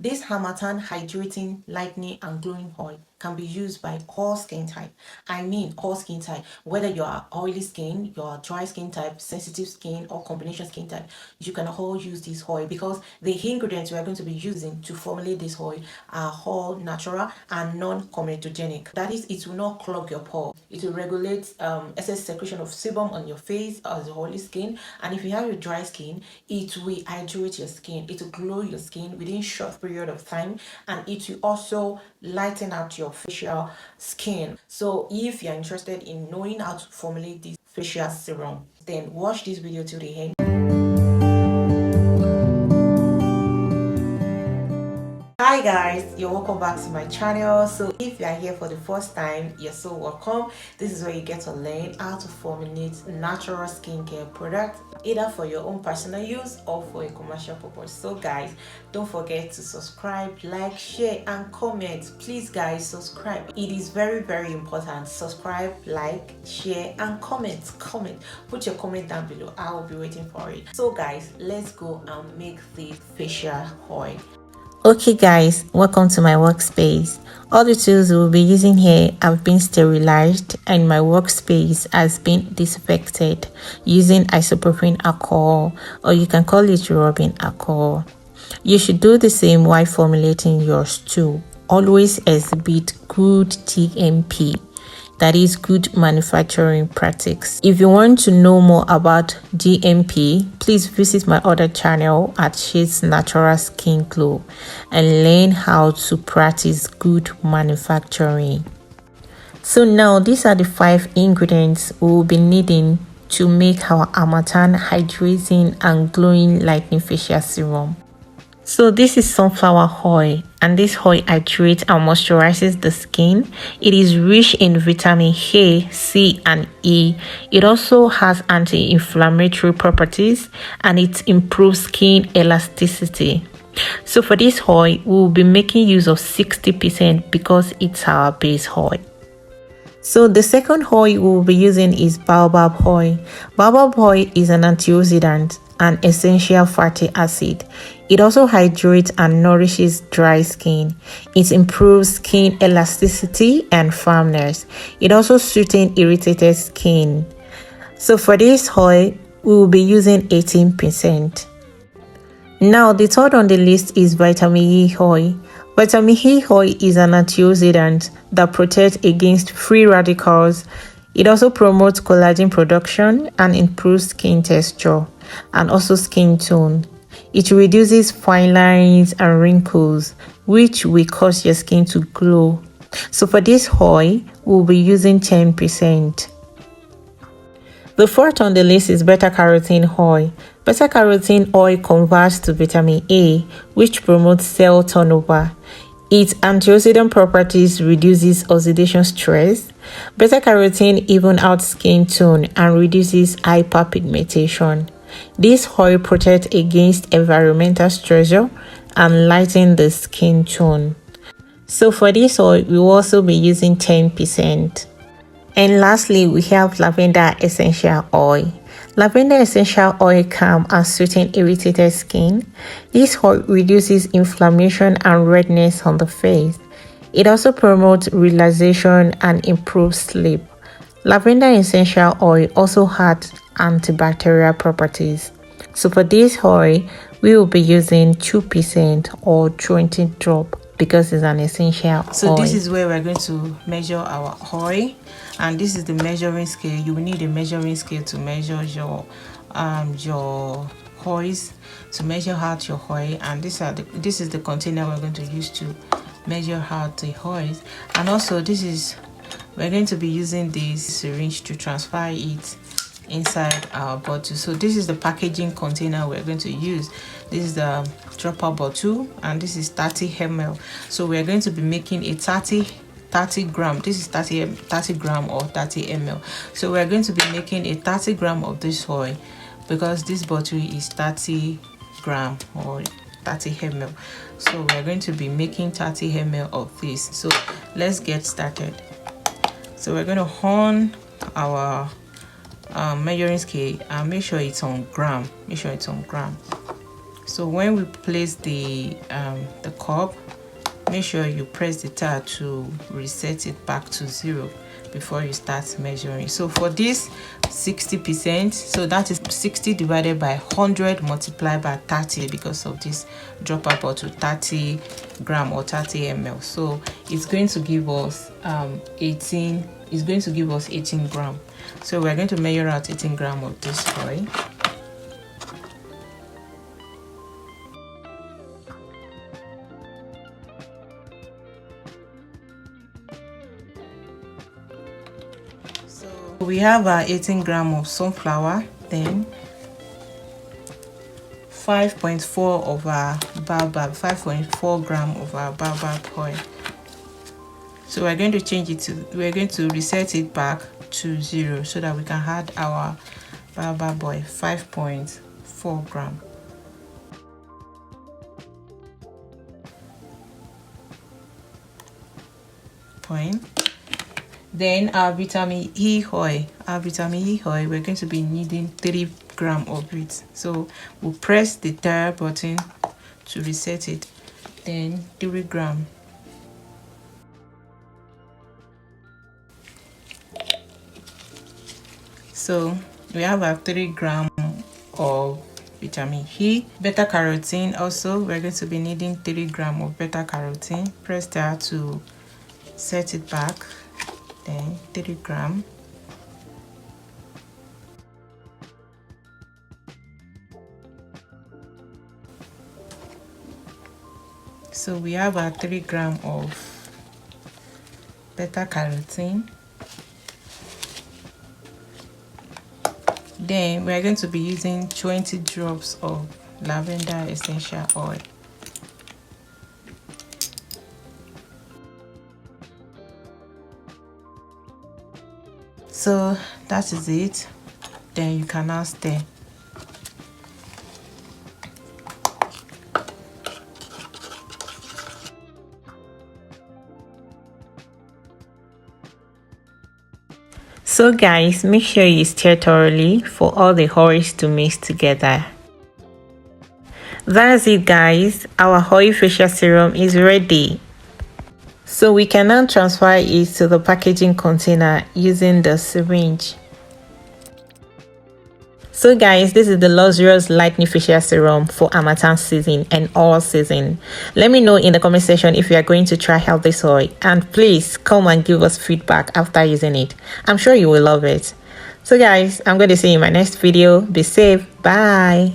This Harmattan hydrating, lightening and glowing oil can be used by all skin type. I mean all skin type, whether you are oily skin, you are dry skin type, sensitive skin or combination skin type, you can all use this oil because the ingredients we are going to be using to formulate this oil are all natural and non-comedogenic. That is, it will not clog your pore. It will regulate excess secretion of sebum on your face as a oily skin, and if you have your dry skin, it will hydrate your skin. It will glow your skin within short period of time, and it will also lighten out your facial skin. So if you're interested in knowing how to formulate this facial serum, then watch this video till the end. Hi guys, you're welcome back to my channel. So if you are here for the first time, you're so welcome. This is where you get to learn how to formulate natural skincare products, either for your own personal use or for a commercial purpose. So guys, don't forget to subscribe, like, share and comment. Please guys, subscribe. It is very important. Subscribe, like, share and comment. Put your comment down below. I will be waiting for it. So guys, let's go and make the facial oil. Okay guys, welcome to my workspace. All the tools we'll be using here have been sterilized and my workspace has been disinfected using isopropyl alcohol, or you can call it rubbing alcohol. You should do the same while formulating yours too. Always exhibit good TMP. That is good manufacturing practice. If you want to know more about GMP, please visit my other channel at Shades Natural Skin Glow and learn how to practice good manufacturing. So now these are the 5 ingredients we will be needing to make our Harmattan hydrating and glowing lightening facial serum. So this is sunflower oil, and this oil hydrates and moisturizes the skin. It is rich in vitamin A, C and E. It also has anti-inflammatory properties and it improves skin elasticity. So for this oil, we will be making use of 60% because it's our base oil. So the second oil we will be using is Baobab Oil. Baobab Oil is an antioxidant and essential fatty acid. It also hydrates and nourishes dry skin. It improves skin elasticity and firmness. It also soothes irritated skin. So for this oil, we will be using 18%. Now the third on the list is vitamin E oil. Vitamin E oil is an antioxidant that protects against free radicals. It also promotes collagen production and improves skin texture and also skin tone. It reduces fine lines and wrinkles, which will cause your skin to glow. So for this oil, we'll be using 10%. The fourth on the list is beta-carotene oil. Beta-carotene oil converts to vitamin A, which promotes cell turnover. Its antioxidant properties reduces oxidation stress. Beta-carotene evens out skin tone and reduces hyperpigmentation. This oil protects against environmental stressor and lightens the skin tone. So for this oil, we will also be using 10%. And lastly, we have Lavender Essential Oil. Lavender Essential Oil calms and soothes irritated skin. This oil reduces inflammation and redness on the face. It also promotes relaxation and improves sleep. Lavender Essential Oil also has antibacterial properties. So for this oil, we will be using 2% or 20 drops because it's an essential oil. So this is where we're going to measure our oil, and this is the measuring scale. You will need a measuring scale to measure your oils, to measure out your oil, and this is the container we're going to use to measure out the oils. And also we're going to be using this syringe to transfer it inside our bottle. So this is the packaging container we're going to use. This is the dropper bottle, and this is 30 ml. So we're going to be making a 30 gram. This is 30 gram or 30 ml. So we're going to be making a 30 gram of this oil because this bottle is 30 gram or 30 ml. So we're going to be making 30 ml of this. So let's get started. So we're going to on our measuring scale and make sure it's on gram. So when we place the cup, make sure you press the towel to reset it back to 0 before you start measuring. So for this 60%, so that is 60 divided by 100 multiplied by 30, because of this dropper bottle, 30 gram or 30 ml. So it's going to give us 18. It's going to give us 18 gram. So we're going to measure out 18 gram of this oil. We have our 18 gram of sunflower, then 5.4 of our baobab, 5.4 gram of our baobab oil. So we're going to change it to, we're going to reset it back to 0 so that we can add our baobab oil, 5.4 gram. Point. Then our vitamin E oil, we're going to be needing 3 gram of it. So we'll press the tire button to reset it, then 3 gram. So we have our 3 gram of vitamin E. Beta carotene also, we're going to be needing 3 gram of beta carotene. Press that to set it back. Then 3 gram. So we have our 3 gram of beta carotene. Then we are going to be using 20 drops of lavender essential oil. So that is it. Then you can now stir. So guys, make sure you stir thoroughly for all the oils to mix together. That's it guys, our oil facial serum is ready. So we can now transfer it to the packaging container using the syringe. So guys, this is the luxurious lightening facial serum for Harmattan season and all season. Let me know in the comment section if you are going to try out this oil, and please come and give us feedback after using it. I'm sure you will love it. So guys, I'm going to see you in my next video. Be safe. Bye.